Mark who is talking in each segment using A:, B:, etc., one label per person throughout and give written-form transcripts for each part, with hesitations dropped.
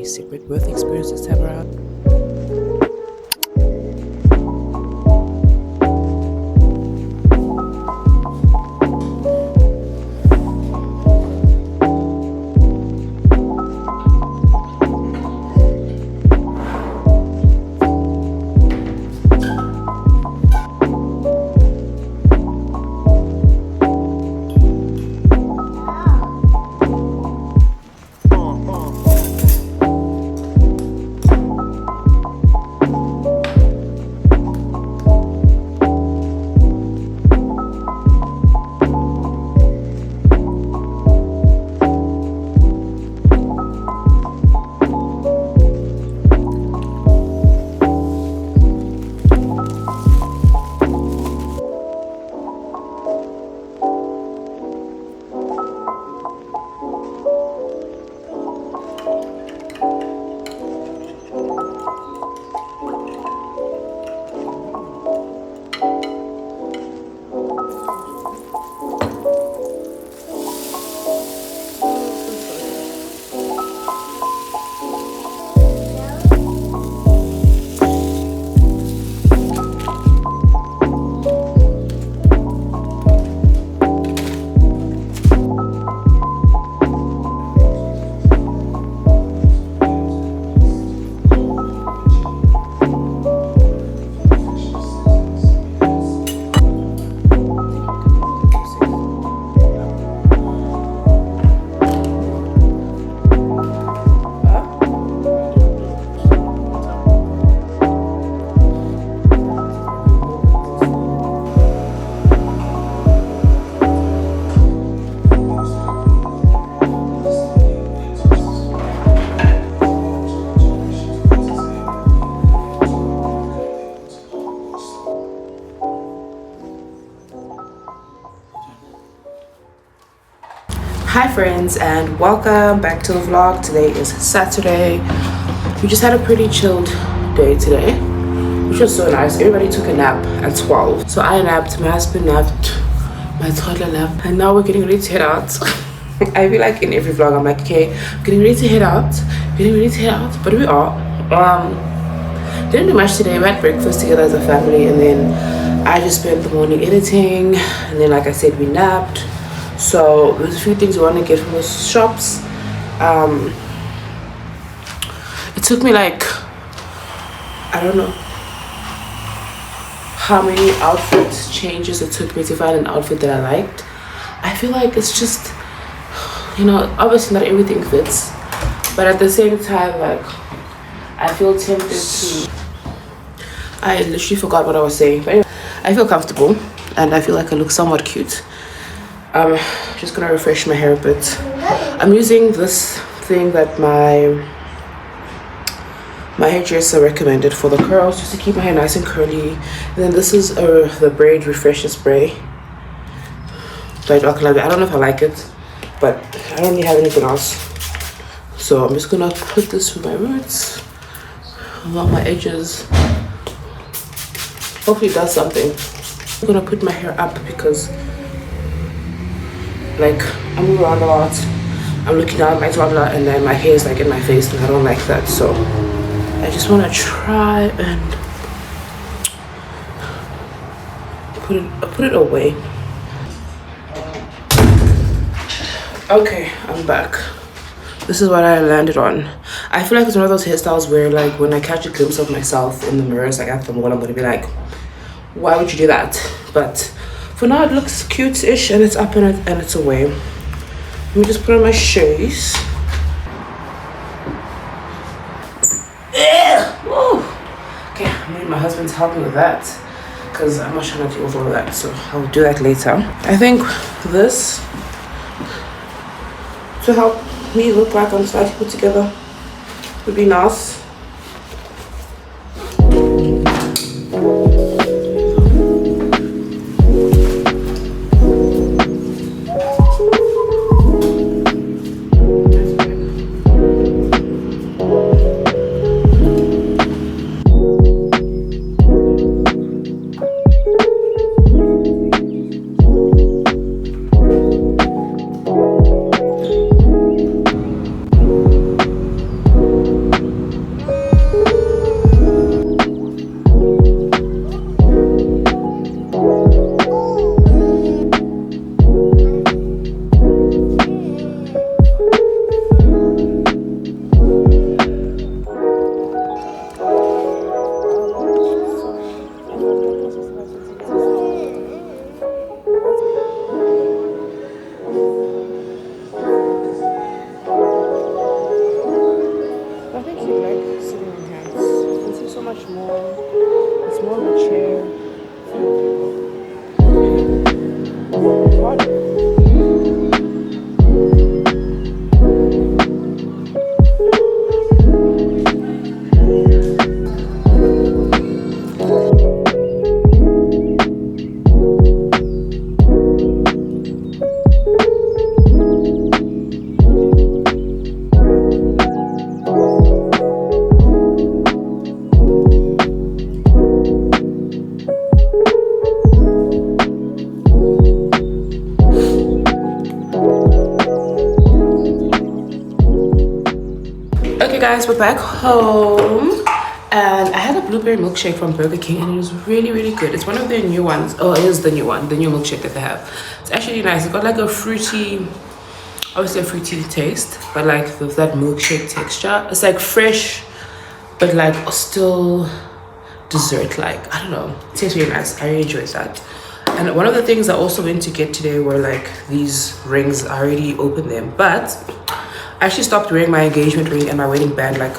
A: separate birth experiences to have around. Hi friends, and welcome back to the vlog. Today is Saturday. We just had a pretty chilled day today, which was so nice. Everybody took a nap at 12. So I napped, my husband napped, my toddler napped, and now we're getting ready to head out. I feel like in every vlog I'm like, okay, I'm getting ready to head out, but we are. Didn't do much today. We had breakfast together as a family, and then I just spent the morning editing, and then like I said, we napped. So there's a few things we want to get from the shops. It took me like, I don't know how many outfit changes it took me to find an outfit that I liked. I feel like it's just, obviously not everything fits, but at the same time, like, I feel tempted to, I literally forgot what I was saying, but anyway, I feel comfortable and I feel like I look somewhat cute. I'm just gonna refresh my hair a bit. I'm using this thing that my hairdresser recommended for the curls, just to keep my hair nice and curly. And then this is the braid refresher spray. I don't know if I like it, but I don't really have anything else. So I'm just gonna put this through my roots, along my edges. Hopefully it does something. I'm gonna put my hair up because like I move around a lot. I'm looking down at my toddler and then my hair is like in my face and I don't like that. So I just want to try and put it away. Okay, I'm back. This is what I landed on. I feel like it's one of those hairstyles where like when I catch a glimpse of myself in the mirrors, like at the mall, I'm gonna be like, why would you do that? But for now, it looks cute-ish and it's up and it's away. Let me just put on my shoes. Okay, I need my husband's help me with that because I'm not trying to deal with all of that, so I'll do that later. I think this, to help me look like I'm slightly put together, would be nice. Okay guys, we're back home and I had a blueberry milkshake from Burger King and it was really really good. It's one of their new ones. Oh, it is the new one, the new milkshake that they have. It's actually nice. It's got like a fruity, obviously a fruity taste, but like with that milkshake texture. It's like fresh but like still dessert like. I don't know, it tastes really nice. I really enjoyed that. And one of the things I also went to get today were like these rings. I already opened them, but I actually stopped wearing my engagement ring and my wedding band like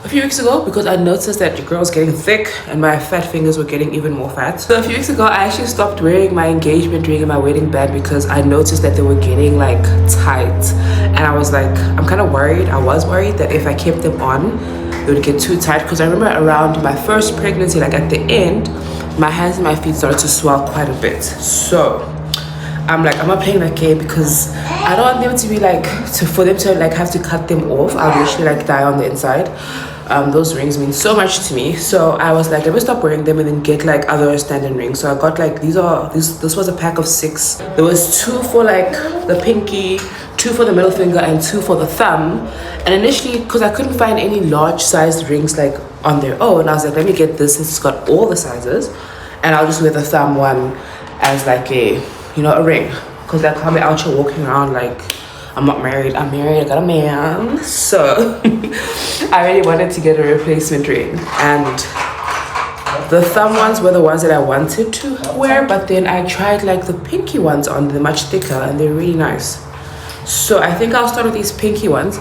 A: a few weeks ago because I noticed that your girl was getting thick and my fat fingers were getting even more fat. So a few weeks ago I actually stopped wearing my engagement ring and my wedding band because I noticed that they were getting like tight, and I was like, I'm kind of worried. I was worried that if I kept them on they would get too tight, because I remember around my first pregnancy, like at the end, my hands and my feet started to swell quite a bit. So I'm like, I'm not playing that game because I don't want them to be like, for them to like have to cut them off. I'll literally like die on the inside. Those rings mean so much to me. So I was like, let me stop wearing them and then get like other standard rings. So I got like, this was a pack of 6. There was 2 for like the pinky, 2 for the middle finger and 2 for the thumb. And initially, because I couldn't find any large sized rings like on their own, I was like, let me get this since it's got all the sizes, and I'll just wear the thumb one as like a, you know, a ring, because like I'll be out here walking around like I'm not married. I'm married, I got a man. So I really wanted to get a replacement ring, and the thumb ones were the ones that I wanted to wear, but then I tried like the pinky ones on. They're much thicker and they're really nice. So I think I'll start with these pinky ones.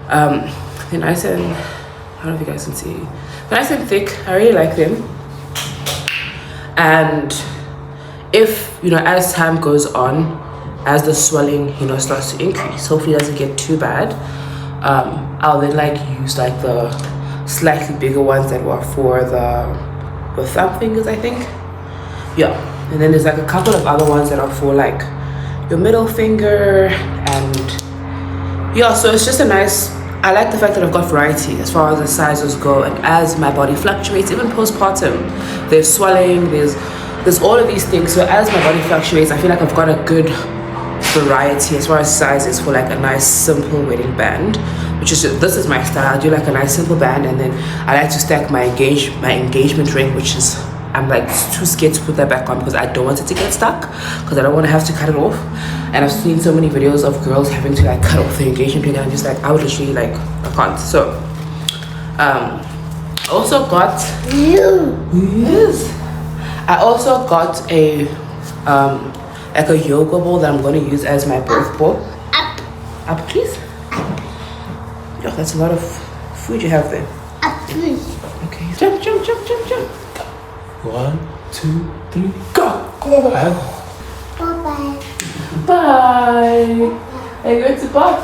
A: They're nice and, I don't know if you guys can see, they're nice and thick. I really like them. And if, you know, as time goes on, as the swelling, you know, starts to increase, hopefully it doesn't get too bad, I'll then like use like the slightly bigger ones that were for the thumb fingers, I think. Yeah, and then there's like a couple of other ones that are for like your middle finger, and yeah, so it's just a nice, I like the fact that I've got variety as far as the sizes go. And as my body fluctuates, even postpartum, there's swelling, there's all of these things. So as my body fluctuates, I feel like I've got a good variety as far as sizes for like a nice simple wedding band, which is just, this is my style. I do like a nice simple band, and then I like to stack my engagement ring, which is, I'm like too scared to put that back on because I don't want it to get stuck, because I don't want to have to cut it off. And I've seen so many videos of girls having to like cut off the engagement ring, and I'm just like, I would literally like, I can't. So also got, yes, I also got a like a yoga ball that I'm going to use as my birth ball. Up please. Yo, that's a lot of food you have there. Up please. Okay, jump, jump, jump, jump, jump.
B: 1, 2, 3, go!
A: Bye. Bye. Are you going to bath?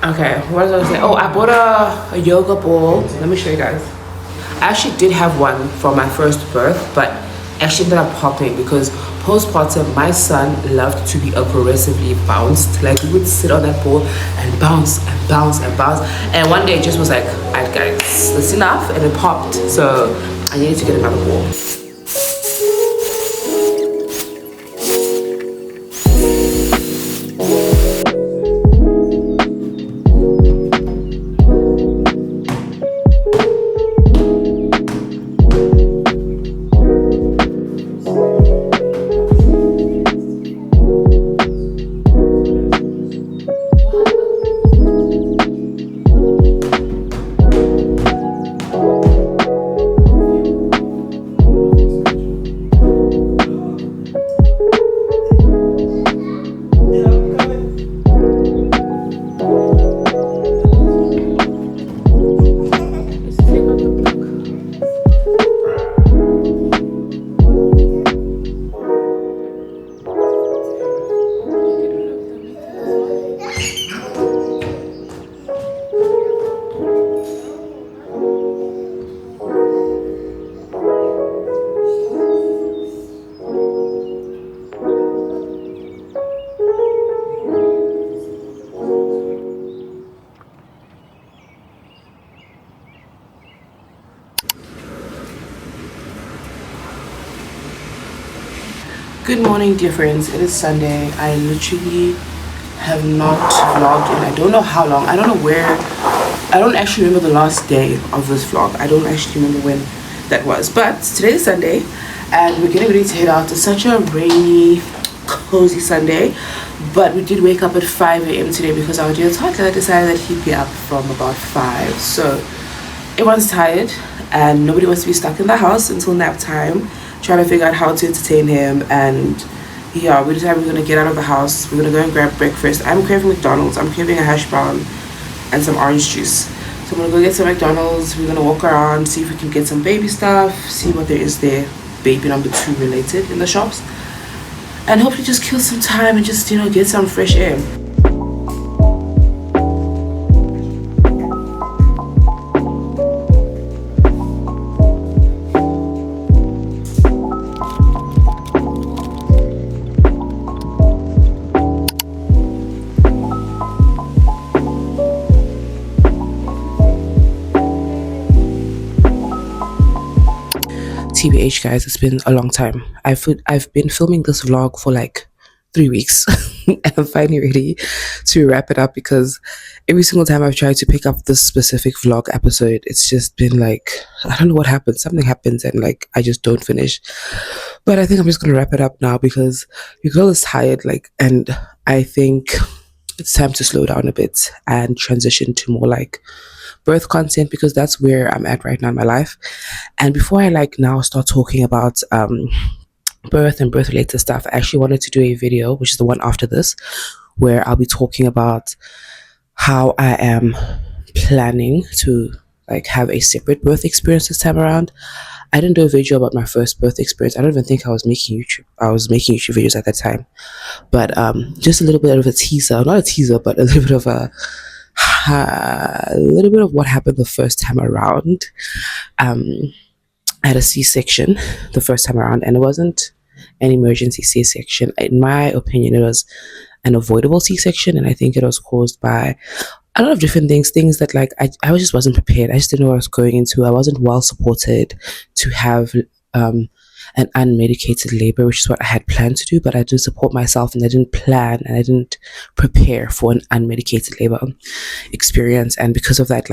A: Okay, what was I gonna say? Oh, I bought a yoga ball. Let me show you guys. I actually did have one for my first birth, but actually ended up popping because postpartum, my son loved to be aggressively bounced. Like we would sit on that ball and bounce and bounce and bounce. And one day it just was like, alright guys, that's enough, and it popped. So I needed to get another ball. Good morning, dear friends. It is Sunday. I literally have not vlogged in I don't know how long. I don't know where. I don't actually remember the last day of this vlog. I don't actually remember when that was. But today is Sunday and we're getting ready to head out. It's such a rainy, cozy Sunday. But we did wake up at 5 a.m. today because our dear toddler decided that he'd be up from about 5. So everyone's tired and nobody wants to be stuck in the house until nap time, trying to figure out how to entertain him. And yeah, we decided we're gonna get out of the house. We're gonna go and grab breakfast. I'm craving McDonald's. I'm craving a hash brown and some orange juice. So I'm gonna go get some McDonald's. We're gonna walk around, see if we can get some baby stuff, see what there is there, baby number 2 related in the shops, and hopefully just kill some time and just get some fresh air. TBH, guys, it's been a long time. I've been filming this vlog for like 3 weeks and I'm finally ready to wrap it up because every single time I've tried to pick up this specific vlog episode, it's just been like, I don't know what happens. Something happens and like I just don't finish. But I think I'm just gonna wrap it up now because your girl is tired, and I think it's time to slow down a bit and transition to more like birth content because that's where I'm at right now in my life. And before I now start talking about birth and birth related stuff, I actually wanted to do a video, which is the one after this, where I'll be talking about how I am planning to have a separate birth experience this time around. I didn't do a video about my first birth experience. I don't even think I was making YouTube videos at that time. But just a little bit of a teaser, not a teaser, but a little bit of what happened the first time around. I had a C-section the first time around, and it wasn't an emergency C-section. In my opinion, it was an avoidable C-section, and I think it was caused by a lot of different things that I just wasn't prepared. I just didn't know what I was going into. I wasn't well supported to have an unmedicated labor, which is what I had planned to do, but I didn't support myself and I didn't plan and I didn't prepare for an unmedicated labor experience. And because of that,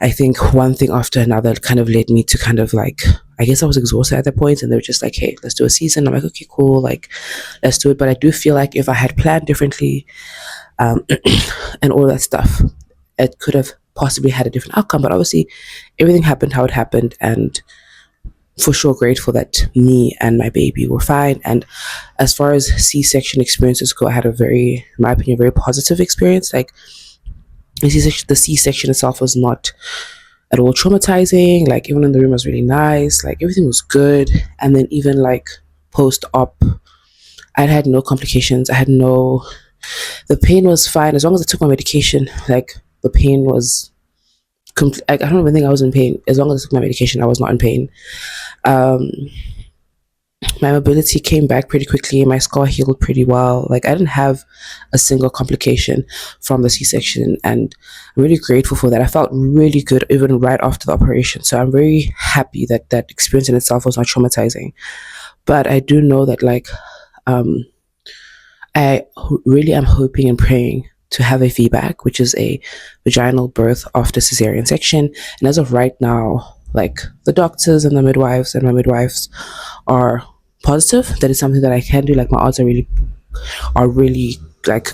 A: I think one thing after another kind of led me to I guess I was exhausted at that point, and they were just like, hey, let's do a season. I'm like, okay, cool, let's do it. But I do feel like if I had planned differently and all that stuff, it could have possibly had a different outcome. But obviously everything happened how it happened, and for sure grateful that me and my baby were fine. And as far as C-section experiences go, I had in my opinion, a very positive experience. The C-section itself was not at all traumatizing. Even in the room was really nice. Everything was good. And then even post-op, I had no complications. The pain was fine as long as I took my medication. The pain was I don't even think I was in pain. As long as I took my medication, I was not in pain. My mobility came back pretty quickly. My scar healed pretty well. I didn't have a single complication from the C-section, and I'm really grateful for that. I felt really good even right after the operation. So I'm very happy that that experience in itself was not traumatizing. But I do know that I really am hoping and praying to have a VBAC, which is a vaginal birth after cesarean section. And as of right now, the doctors and the midwives and my midwives are positive that it's something that I can do. My odds are really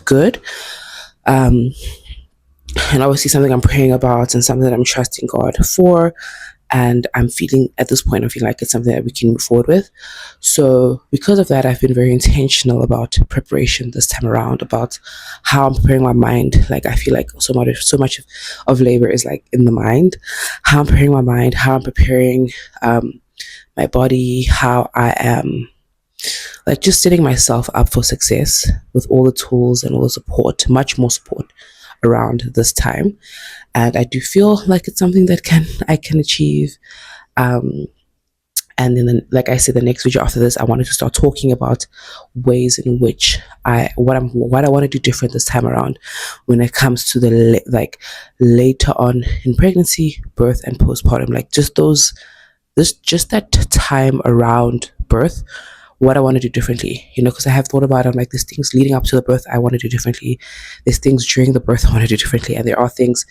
A: good. And obviously something I'm praying about and something that I'm trusting God for. And I'm feeling like it's something that we can move forward with. So because of that, I've been very intentional about preparation this time around, about how I'm preparing my mind. I feel like so much of labor is in the mind. How I'm preparing my mind, how I'm preparing my body, how I am just setting myself up for success with all the tools and all the support, much more support around this time. And I do feel like it's something that I can achieve. And then, like I said, the next video after this, I wanted to start talking about ways in which what I want to do different this time around when it comes to the later on in pregnancy, birth, and postpartum. Just that time around birth. what I want to do differently, because I have thought about it. I'm like, there's things leading up to the birth I want to do differently. There's things during the birth I want to do differently. And there are things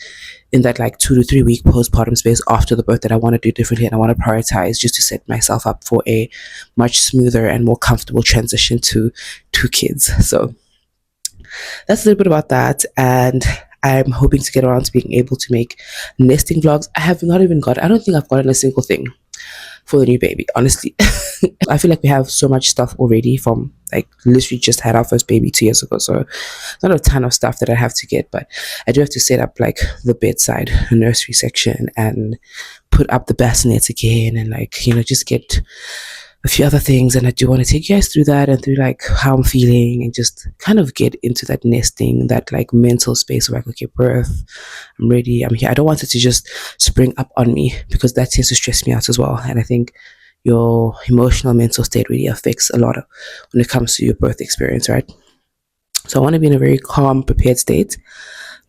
A: in that like 2 to 3 week postpartum space after the birth that I want to do differently, and I want to prioritize just to set myself up for a much smoother and more comfortable transition to 2 kids. So that's a little bit about that. And I'm hoping to get around to being able to make nesting vlogs. I don't think I've gotten a single thing for the new baby, honestly. I feel like we have so much stuff already from like literally just had our first baby 2 years ago. So not a ton of stuff that I have to get, but I do have to set up like the bedside nursery section and put up the bassinets again, and like, just get a few other things. And I do want to take you guys through that and through like how I'm feeling, and just kind of get into that nesting, that like mental space where I could give birth. I'm ready, I'm here. I don't want it to just spring up on me, because that tends to stress me out as well. And I think your emotional mental state really affects a lot of when it comes to your birth experience, right? So I want to be in a very calm, prepared state,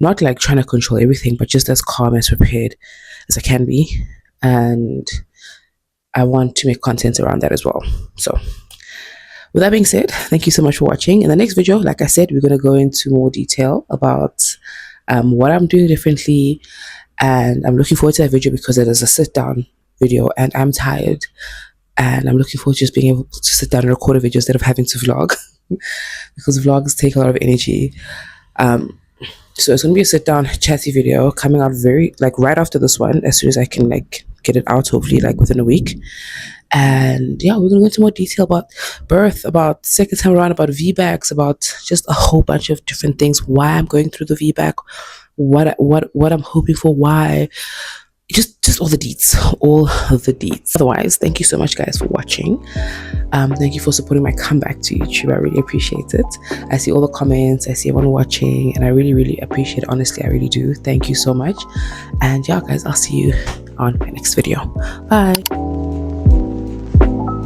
A: not like trying to control everything, but just as calm, as prepared as I can be. And I want to make content around that as well. So with that being said, thank you so much for watching. In the next video, like I said, we're going to go into more detail about what I'm doing differently. And I'm looking forward to that video because it is a sit down video and I'm tired. And I'm looking forward to just being able to sit down and record a video instead of having to vlog because vlogs take a lot of energy. So it's going to be a sit down chatty video coming out very like right after this one, as soon as I can like get it out, hopefully like within a week. And yeah, we're going to go into more detail about birth, about second time around, about VBACs, about just a whole bunch of different things, why I'm going through the VBAC, what I'm hoping for, why, just all the deets. Otherwise, thank you so much guys for watching. Thank you for supporting my comeback to YouTube. I really appreciate it. I see all the comments, I see everyone watching, and I really appreciate it. Honestly, I really do. Thank you so much. And yeah guys, I'll see you on my next video. Bye.